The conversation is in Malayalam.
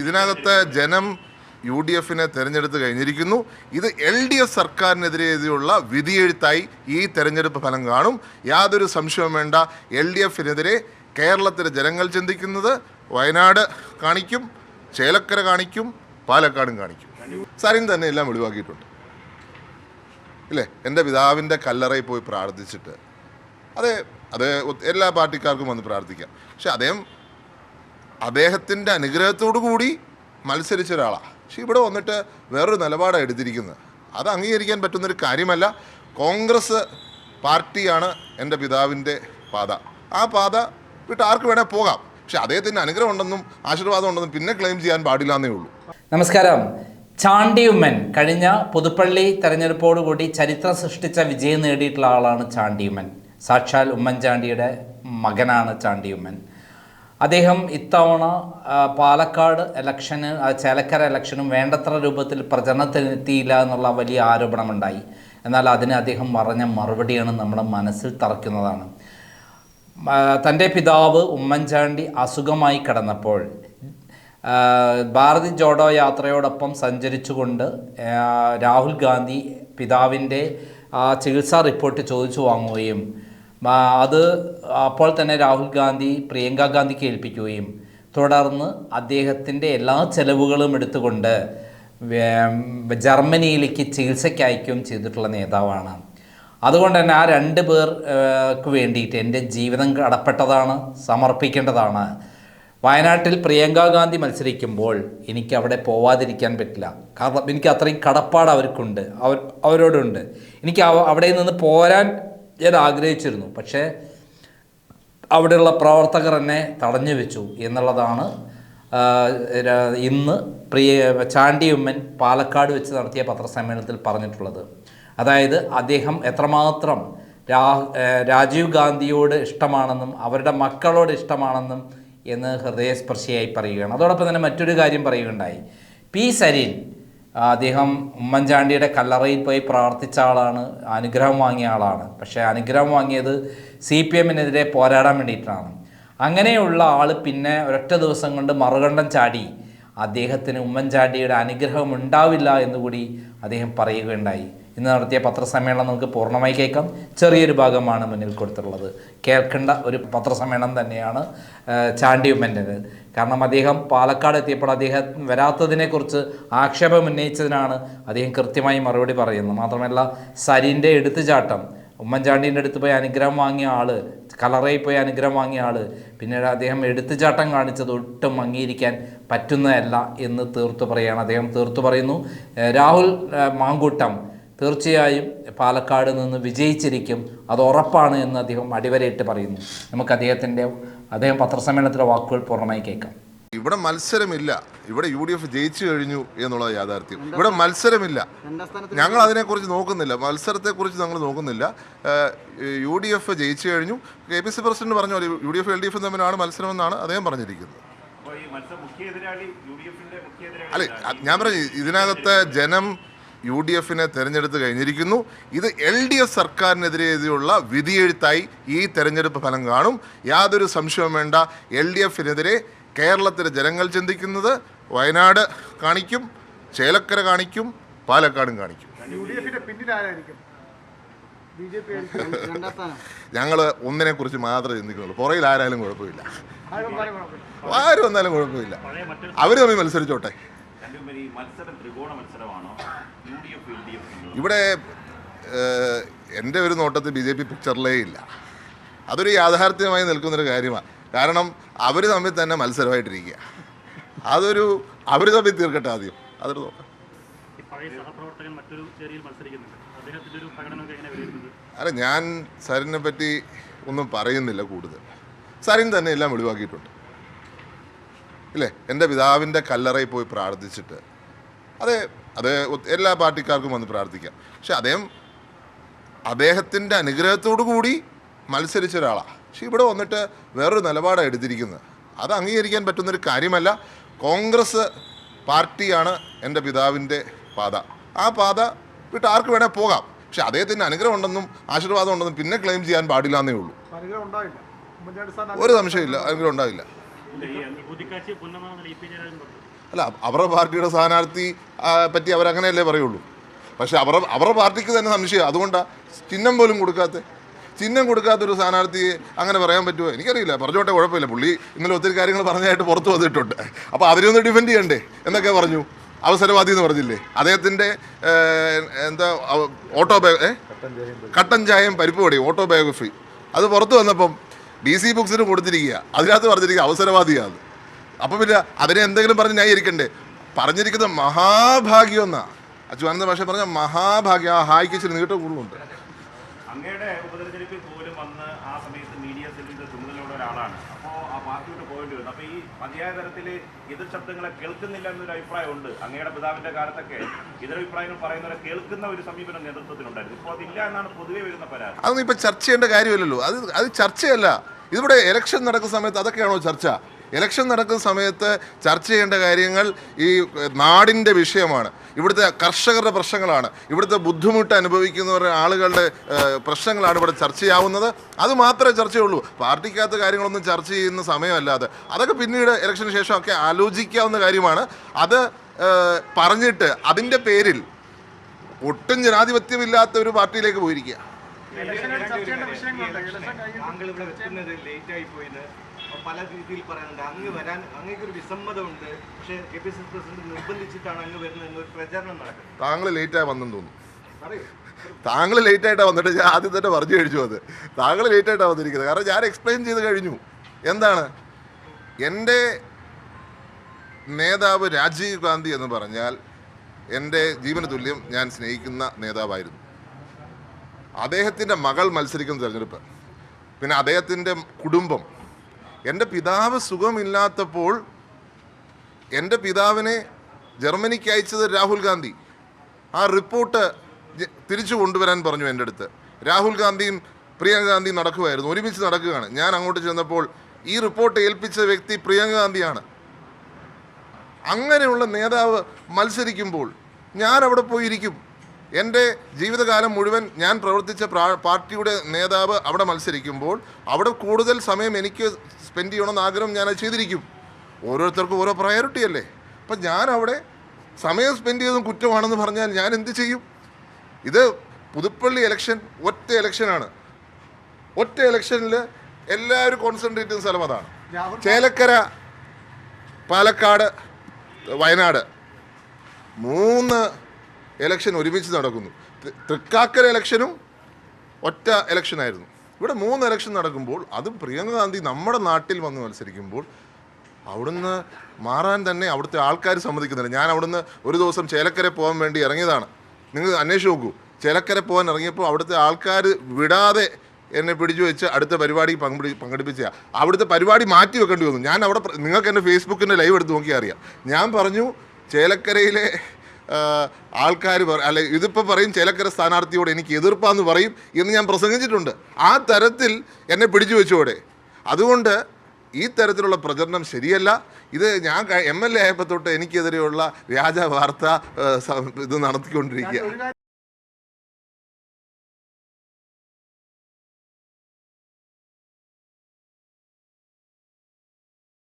ഇതിനകത്ത് ജനം UDF-നെ തെരഞ്ഞെടുത്ത് കഴിഞ്ഞിരിക്കുന്നു. ഇത് LDF സർക്കാരിനെതിരെയുള്ള വിധിയെഴുത്തായി ഈ തെരഞ്ഞെടുപ്പ് ഫലം കാണും. യാതൊരു സംശയവും വേണ്ട. LDF-നെതിരെ കേരളത്തിലെ ജനങ്ങൾ ചിന്തിക്കുന്നത് വയനാട് കാണിക്കും, ചേലക്കര കാണിക്കും, പാലക്കാടും കാണിക്കും. സരിൻ തന്നെ എല്ലാം ഒഴിവാക്കിയിട്ടുണ്ട് ഇല്ലേ? എൻ്റെ പിതാവിൻ്റെ കല്ലറയിൽ പോയി പ്രാർത്ഥിച്ചിട്ട് അത് എല്ലാ പാർട്ടിക്കാർക്കും വന്ന് പ്രാർത്ഥിക്കാം. പക്ഷെ അദ്ദേഹത്തിൻ്റെ അനുഗ്രഹത്തോടു കൂടി മത്സരിച്ച ഒരാളാണ്. പക്ഷെ ഇവിടെ വന്നിട്ട് വേറൊരു നിലപാടാണ് എടുത്തിരിക്കുന്നത്. അത് അംഗീകരിക്കാൻ പറ്റുന്നൊരു കാര്യമല്ല. കോൺഗ്രസ് പാർട്ടിയാണ് എൻ്റെ പിതാവിൻ്റെ പാത. ആ പാത വിട്ട് ആർക്ക് വേണേൽ പോകാം. പക്ഷെ അദ്ദേഹത്തിൻ്റെ അനുഗ്രഹം ഉണ്ടെന്നും ആശീർവാദം ഉണ്ടെന്നും പിന്നെ ക്ലെയിം ചെയ്യാൻ പാടില്ല എന്നേ ഉള്ളൂ. നമസ്കാരം. ചാണ്ടി ഉമ്മൻ കഴിഞ്ഞ പുതുപ്പള്ളി തെരഞ്ഞെടുപ്പോടുകൂടി ചരിത്രം സൃഷ്ടിച്ച വിജയം നേടിയിട്ടുള്ള ആളാണ് ചാണ്ടി ഉമ്മൻ. സാക്ഷാൽ ഉമ്മൻചാണ്ടിയുടെ മകനാണ് ചാണ്ടി ഉമ്മൻ. അദ്ദേഹം ഇത്തവണ പാലക്കാട് ഇലക്ഷന് ചേലക്കര ഇലക്ഷനും വേണ്ടത്ര രൂപത്തിൽ പ്രചരണത്തിനെത്തിയില്ല എന്നുള്ള വലിയ ആരോപണമുണ്ടായി. എന്നാൽ അതിന് അദ്ദേഹം പറഞ്ഞ മറുപടിയാണ് നമ്മുടെ മനസ്സിൽ തറയ്ക്കുന്നതാണ്. തൻ്റെ പിതാവ് ഉമ്മൻചാണ്ടി അസുഖമായി കിടന്നപ്പോൾ ഭാരത് ജോഡോ യാത്രയോടൊപ്പം സഞ്ചരിച്ചുകൊണ്ട് രാഹുൽ ഗാന്ധി പിതാവിൻ്റെ ചികിത്സാ റിപ്പോർട്ട് ചോദിച്ചു വാങ്ങുകയും അത് അപ്പോൾ തന്നെ രാഹുൽ ഗാന്ധി പ്രിയങ്ക ഗാന്ധിക്ക് ഏൽപ്പിക്കുകയും തുടർന്ന് അദ്ദേഹത്തിൻ്റെ എല്ലാ ചെലവുകളും എടുത്തുകൊണ്ട് ജർമ്മനിയിലേക്ക് ചികിത്സയ്ക്ക് അയക്കുകയും ചെയ്തിട്ടുള്ള നേതാവാണ്. അതുകൊണ്ട് തന്നെ ആ രണ്ട് പേർക്ക് വേണ്ടിയിട്ട് എൻ്റെ ജീവിതം കടപ്പെട്ടതാണ്, സമർപ്പിക്കേണ്ടതാണ്. വയനാട്ടിൽ പ്രിയങ്ക ഗാന്ധി മത്സരിക്കുമ്പോൾ എനിക്ക് അവിടെ പോവാതിരിക്കാൻ പറ്റില്ല. കാരണം എനിക്ക് അത്രയും കടപ്പാട് അവർക്കുണ്ട്, അവരോടുണ്ട്. എനിക്ക് അവിടെ നിന്ന് പോരാൻ ഞാൻ ആഗ്രഹിച്ചിരുന്നു. പക്ഷേ അവിടെയുള്ള പ്രവർത്തകർ എന്നെ തടഞ്ഞു വെച്ചു എന്നുള്ളതാണ് ഇന്ന് ചാണ്ടി ഉമ്മൻ പാലക്കാട് വെച്ച് നടത്തിയ പത്രസമ്മേളനത്തിൽ പറഞ്ഞിട്ടുള്ളത്. അതായത് അദ്ദേഹം എത്രമാത്രം രാജീവ് ഗാന്ധിയോട് ഇഷ്ടമാണെന്നും അവരുടെ മക്കളോട് ഇഷ്ടമാണെന്നും എന്ന് ഹൃദയസ്പർശിയായി പറയുകയാണ്. അതോടൊപ്പം തന്നെ മറ്റൊരു കാര്യം പറയുകയുണ്ടായി. പി സരീൻ അദ്ദേഹം ഉമ്മൻചാണ്ടിയുടെ കല്ലറയിൽ പോയി പ്രാർത്ഥിച്ച ആളാണ്, അനുഗ്രഹം വാങ്ങിയ ആളാണ്. പക്ഷേ അനുഗ്രഹം വാങ്ങിയത് CPM-നെതിരെ പോരാടാൻ വേണ്ടിയിട്ടാണ്. അങ്ങനെയുള്ള ആൾ പിന്നെ ഒരൊറ്റ ദിവസം കൊണ്ട് മറുകണ്ഠം ചാടി അദ്ദേഹത്തിന് ഉമ്മൻചാണ്ടിയുടെ അനുഗ്രഹം ഉണ്ടാവില്ല എന്നുകൂടി അദ്ദേഹം പറയുകയുണ്ടായി. ഇന്ന് നടത്തിയ പത്രസമ്മേളനം നമുക്ക് പൂർണ്ണമായി കേൾക്കാം. ചെറിയൊരു ഭാഗമാണ് മുന്നിൽ കൊടുത്തിട്ടുള്ളത്. കേൾക്കേണ്ട ഒരു പത്രസമ്മേളനം തന്നെയാണ് ചാണ്ടി ഉമ്മൻ്റേത്. കാരണം അദ്ദേഹം പാലക്കാട് എത്തിയപ്പോൾ അദ്ദേഹം വരാത്തതിനെക്കുറിച്ച് ആക്ഷേപം ഉന്നയിച്ചതിനാണ് അദ്ദേഹം കൃത്യമായി മറുപടി പറയുന്നത്. മാത്രമല്ല സരിൻ്റെ എടുത്തുചാട്ടം, ഉമ്മൻചാണ്ടീൻ്റെ അടുത്ത് പോയി അനുഗ്രഹം വാങ്ങിയ ആൾ, കലറയിൽ പോയി അനുഗ്രഹം വാങ്ങിയ ആൾ, പിന്നീട് അദ്ദേഹം എടുത്തുചാട്ടം കാണിച്ചത് ഒട്ടും അംഗീകരിക്കാൻ പറ്റുന്നതല്ല എന്ന് തീർത്തു പറയുകയാണ്. അദ്ദേഹം തീർത്തു പറയുന്നു, രാഹുൽ മാങ്കൂട്ടം തീർച്ചയായും പാലക്കാട് നിന്ന് വിജയിച്ചിരിക്കും, അത് ഉറപ്പാണ് എന്ന് അദ്ദേഹം അടിവരയിട്ട് പറയുന്നു. നമുക്ക് അദ്ദേഹം പത്രസമ്മേളനത്തിലെ വാക്കുകൾ പൂർണ്ണമായി കേൾക്കാം. ഇവിടെ മത്സരമില്ല. ഇവിടെ UDF ജയിച്ചു കഴിഞ്ഞു എന്നുള്ള യാഥാർത്ഥ്യം. ഇവിടെ മത്സരമില്ല. ഞങ്ങൾ അതിനെക്കുറിച്ച് നോക്കുന്നില്ല, മത്സരത്തെക്കുറിച്ച് ഞങ്ങൾ നോക്കുന്നില്ല. UDF ജയിച്ചു കഴിഞ്ഞു. KPC പ്രസിഡന്റ് പറഞ്ഞു UDF LDF തമ്മിലാണ് മത്സരമെന്നാണ് അദ്ദേഹം പറഞ്ഞിരിക്കുന്നത്. അല്ലെ, ഞാൻ പറഞ്ഞു ഇതിനകത്ത് ജനം UDF-നെ തെരഞ്ഞെടുത്ത് കഴിഞ്ഞിരിക്കുന്നു. ഇത് LDF സർക്കാരിനെതിരെയുള്ള വിധിയെഴുത്തായി ഈ തെരഞ്ഞെടുപ്പ് ഫലം കാണും. യാതൊരു സംശയവും വേണ്ട. LDF-നെതിരെ കേരളത്തിലെ ജനങ്ങൾ ചിന്തിക്കുന്നത് വയനാട് കാണിക്കും, ചേലക്കര കാണിക്കും, പാലക്കാടും കാണിക്കും. ഞങ്ങൾ ഒന്നിനെക്കുറിച്ച് മാത്രമേ ചിന്തിക്കുന്നുള്ളൂ. പുറയിൽ ആരായാലും കുഴപ്പമില്ല, ആര് വന്നാലും കുഴപ്പമില്ല. അവർ തമ്മിൽ മത്സരിച്ചോട്ടെ. ഇവിടെ എൻ്റെ ഒരു നോട്ടത്തിൽ BJP പിക്ചറിലേ ഇല്ല. അതൊരു യാഥാർത്ഥ്യമായി നിൽക്കുന്നൊരു കാര്യമാണ്. കാരണം അവർ തമ്മിൽ തന്നെ മത്സരമായിട്ടിരിക്കുക. അവർ തമ്മിൽ തീർക്കട്ടെ ആദ്യം. അതൊരു നോക്കാം. അല്ല, ഞാൻ സരിനെ പറ്റി ഒന്നും പറയുന്നില്ല കൂടുതൽ. സരിൻ തന്നെ എല്ലാം ഒഴിവാക്കിയിട്ടുണ്ട് ഇല്ലേ? എൻ്റെ പിതാവിൻ്റെ കല്ലറയിൽ പോയി പ്രാർത്ഥിച്ചിട്ട് അത് എല്ലാ പാർട്ടിക്കാർക്കും വന്ന് പ്രാർത്ഥിക്കാം. പക്ഷെ അദ്ദേഹത്തിൻ്റെ അനുഗ്രഹത്തോടു കൂടി മത്സരിച്ച ഒരാളാണ്. പക്ഷെ ഇവിടെ വന്നിട്ട് വേറൊരു നിലപാടാണ് എടുത്തിരിക്കുന്നത്. അത് അംഗീകരിക്കാൻ പറ്റുന്നൊരു കാര്യമല്ല. കോൺഗ്രസ് പാർട്ടിയാണ് എൻ്റെ പിതാവിൻ്റെ പാത. ആ പാത വിട്ട് ആർക്ക് വേണേൽ പോകാം. പക്ഷെ അദ്ദേഹത്തിൻ്റെ അനുഗ്രഹം ഉണ്ടെന്നും ആശീർവാദം ഉണ്ടെന്നും പിന്നെ ക്ലെയിം ചെയ്യാൻ പാടില്ല എന്നേ ഉള്ളൂ. ഒരു സംശയമില്ല, അനുഗ്രഹം ഉണ്ടാവില്ല. അല്ല, അവരുടെ പാർട്ടിയുടെ സ്ഥാനാർത്ഥി പറ്റി അവരങ്ങനെയല്ലേ പറയുള്ളൂ. പക്ഷെ അവരുടെ പാർട്ടിക്ക് തന്നെ സംശയം. അതുകൊണ്ടാണ് ചിഹ്നം പോലും ചിഹ്നം കൊടുക്കാത്തൊരു സ്ഥാനാർത്ഥിയെ അങ്ങനെ പറയാൻ പറ്റുമോ എനിക്കറിയില്ല. പറഞ്ഞോട്ടെ, കുഴപ്പമില്ല. പുള്ളി ഇന്നലെ ഒത്തിരി കാര്യങ്ങൾ പറഞ്ഞതായിട്ട് പുറത്തു വന്നിട്ടുണ്ട്. അപ്പോൾ അതിനൊന്ന് ഡിഫെൻഡ് ചെയ്യണ്ടേ എന്നൊക്കെ പറഞ്ഞു. അവസരവാദി എന്ന് പറഞ്ഞില്ലേ. അദ്ദേഹത്തിൻ്റെ കട്ടൻ ചായയും പരിപ്പ് വടയും ഓട്ടോബയോഗ്രഫി അത് പുറത്തു വന്നപ്പം DC ബുക്സിന് കൊടുത്തിരിക്കുക. അതിനകത്ത് പറഞ്ഞിരിക്കുക അവസരവാദിയാണ്. അപ്പം പിന്നെ അതിനെ എന്തെങ്കിലും പറഞ്ഞ് ന്യായീകരിക്കണ്ടേ? പറഞ്ഞിരിക്കുന്നത് മഹാഭാഗ്യം എന്നാണ്. അച്യുതാനന്ദ ഭാഷ പറഞ്ഞ മഹാഭാഗ്യം. ആ ഹായ്ക്ക് ഇച്ചിരി നീട്ട കൂടുതലുണ്ട്. അങ്ങയുടെ ഉപതെരഞ്ഞെടുപ്പിൽ പോലും വന്ന് ആ സമയത്ത് മീഡിയ സെല്ലിന്റെ ചുമതലയുള്ള ഒരാളാണ്. അപ്പോൾ ആ പാർട്ടിയോട്ട് പോകേണ്ടി വന്നു. അപ്പോൾ ഈ മതിയായ തരത്തിൽ എതിർ ശബ്ദങ്ങളെ കേൾക്കുന്നില്ല എന്നൊരു അഭിപ്രായമുണ്ട്. അങ്ങയുടെ പിതാവിന്റെ കാലത്തൊക്കെ എതിരഭിപ്രായങ്ങൾ പറയുന്നവരെ കേൾക്കുന്ന ഒരു സമീപനം നേതൃത്വത്തിനുണ്ടായിരുന്നു. ഇപ്പോൾ അതില്ല എന്നാണ് പൊതുവെ വരുന്ന പരാതി. അതൊന്നും ഇപ്പം ചർച്ച ചെയ്യേണ്ട കാര്യമില്ലല്ലോ. അത് ചർച്ചയല്ല. ഇതിവിടെ ഇലക്ഷൻ നടക്കുന്ന സമയത്ത് അതൊക്കെയാണോ ചർച്ച? ഇലക്ഷൻ നടക്കുന്ന സമയത്ത് ചർച്ച ചെയ്യേണ്ട കാര്യങ്ങൾ ഈ നാടിൻ്റെ വിഷയമാണ്. ഇവിടുത്തെ കർഷകരുടെ പ്രശ്നങ്ങളാണ്. ഇവിടുത്തെ ബുദ്ധിമുട്ട് അനുഭവിക്കുന്നവരുടെ ആളുകളുടെ പ്രശ്നങ്ങളാണ് ഇവിടെ ചർച്ചയാവുന്നത്. അത് മാത്രമേ ചർച്ചയുള്ളൂ. പാർട്ടിക്കകത്ത് കാര്യങ്ങളൊന്നും ചർച്ച ചെയ്യുന്ന സമയമല്ലാതെ അതൊക്കെ പിന്നീട് ഇലക്ഷന് ശേഷമൊക്കെ ആലോചിക്കാവുന്ന കാര്യമാണ്. അത് പറഞ്ഞിട്ട് അതിൻ്റെ പേരിൽ ഒട്ടും ജനാധിപത്യമില്ലാത്ത ഒരു പാർട്ടിയിലേക്ക് പോയിരിക്കുക. പല രീതിയിൽ പറയുന്നുണ്ട്. അങ്ങ് വരാൻ അങ്ങേക്കൊരു വിസമ്മതമുണ്ട്. പക്ഷേ KPCC പ്രസിഡന്റ് നിർബന്ധിച്ചിട്ടാണ് അങ്ങ് വരുന്നത് എന്നൊരു പ്രചാരണം നടക്കുന്നത്. താങ്കൾ ലേറ്റായി വന്നെന്ന് തോന്നുന്നു. താങ്കൾ ലേറ്റായിട്ടാണ് വന്നിട്ട് ഞാൻ ആദ്യം തന്നെ പറഞ്ഞു കഴിച്ചു. അത് താങ്കൾ ലേറ്റായിട്ടാണ് വന്നിരിക്കുന്നത്. കാരണം ഞാൻ എക്സ്പ്ലെയിൻ ചെയ്ത് കഴിഞ്ഞു. എന്താണ് എൻ്റെ നേതാവ് രാജീവ് ഗാന്ധി എന്ന് പറഞ്ഞാൽ എൻ്റെ ജീവന തുല്യം ഞാൻ സ്നേഹിക്കുന്ന നേതാവായിരുന്നു. അദ്ദേഹത്തിൻ്റെ മകൾ മത്സരിക്കുന്ന തിരഞ്ഞെടുപ്പ്, പിന്നെ അദ്ദേഹത്തിൻ്റെ കുടുംബം. എൻ്റെ പിതാവ് സുഖമില്ലാത്തപ്പോൾ എൻ്റെ പിതാവിനെ ജർമ്മനിക്ക് അയച്ചത് രാഹുൽ ഗാന്ധി. ആ റിപ്പോർട്ട് തിരിച്ചു കൊണ്ടുവരാൻ പറഞ്ഞു എൻ്റെ അടുത്ത്. രാഹുൽ ഗാന്ധിയും പ്രിയങ്ക ഗാന്ധിയും നടക്കുകയായിരുന്നു, ഒരുമിച്ച് നടക്കുകയാണ്. ഞാൻ അങ്ങോട്ട് ചെന്നപ്പോൾ ഈ റിപ്പോർട്ട് ഏൽപ്പിച്ച വ്യക്തി പ്രിയങ്ക ഗാന്ധിയാണ്. അങ്ങനെയുള്ള നേതാവ് മത്സരിക്കുമ്പോൾ ഞാൻ അവിടെ പോയിരിക്കും. എൻ്റെ ജീവിതകാലം മുഴുവൻ ഞാൻ പ്രവർത്തിച്ച പാർട്ടിയുടെ നേതാവ് അവിടെ മത്സരിക്കുമ്പോൾ അവിടെ കൂടുതൽ സമയം എനിക്ക് സ്പെൻഡ് ചെയ്യണമെന്ന് ആഗ്രഹം ഞാനത് ചെയ്തിരിക്കും. ഓരോരുത്തർക്കും ഓരോ പ്രയോറിറ്റി അല്ലേ. അപ്പം ഞാൻ അവിടെ സമയം സ്പെൻഡ് ചെയ്തതും കുറ്റമാണെന്ന് പറഞ്ഞാൽ ഞാൻ എന്ത് ചെയ്യും? ഇത് പുതുപ്പള്ളി ഇലക്ഷൻ ഒറ്റ ഇലക്ഷനാണ്. ഒറ്റ ഇലക്ഷനിൽ എല്ലാവരും കോൺസെൻട്രേറ്റ് ചെയ്യുന്ന സ്ഥലം അതാണ്. ചേലക്കര, പാലക്കാട്, വയനാട് 3 ഇലക്ഷൻ ഒരുമിച്ച് നടക്കുന്നു. തൃക്കാക്കര ഇലക്ഷനും ഒറ്റ ഇലക്ഷനായിരുന്നു. ഇവിടെ 3 ഇലക്ഷൻ നടക്കുമ്പോൾ അതും പ്രിയങ്ക ഗാന്ധി നമ്മുടെ നാട്ടിൽ വന്ന് മത്സരിക്കുമ്പോൾ അവിടുന്ന് മാറാൻ തന്നെ അവിടുത്തെ ആൾക്കാർ സമ്മതിക്കുന്നില്ല. ഞാൻ അവിടുന്ന് ഒരു ദിവസം ചേലക്കര പോകാൻ വേണ്ടി ഇറങ്ങിയതാണ്. നിങ്ങൾ അന്വേഷിച്ച് നോക്കൂ. ചേലക്കര പോകാൻ ഇറങ്ങിയപ്പോൾ അവിടുത്തെ ആൾക്കാർ വിടാതെ എന്നെ പിടിച്ചു വെച്ച് അടുത്ത പരിപാടി പങ്കെടുപ്പിച്ച അവിടുത്തെ പരിപാടി മാറ്റി വെക്കേണ്ടി വന്നു. ഞാൻ അവിടെ നിങ്ങൾക്ക് എൻ്റെ ഫേസ്ബുക്കിൻ്റെ ലൈവ് എടുത്ത് നോക്കിയാൽ അറിയാം. ഞാൻ പറഞ്ഞു ചേലക്കരയിലെ ആൾക്കാർ അല്ലെ ഇതിപ്പോൾ പറയും ചേലക്കര സ്ഥാനാർത്ഥിയോട് എനിക്ക് എതിർപ്പാന്ന് പറയും എന്ന് ഞാൻ പ്രസംഗിച്ചിട്ടുണ്ട്. ആ തരത്തിൽ എന്നെ പിടിച്ചു വെച്ചോടെ. അതുകൊണ്ട് ഈ തരത്തിലുള്ള പ്രചരണം ശരിയല്ല. ഇത് ഞാൻ MLA ആയപ്പോൾ തൊട്ട് എനിക്കെതിരെയുള്ള വ്യാജ വാർത്ത ഇത് നടത്തിക്കൊണ്ടിരിക്കുക.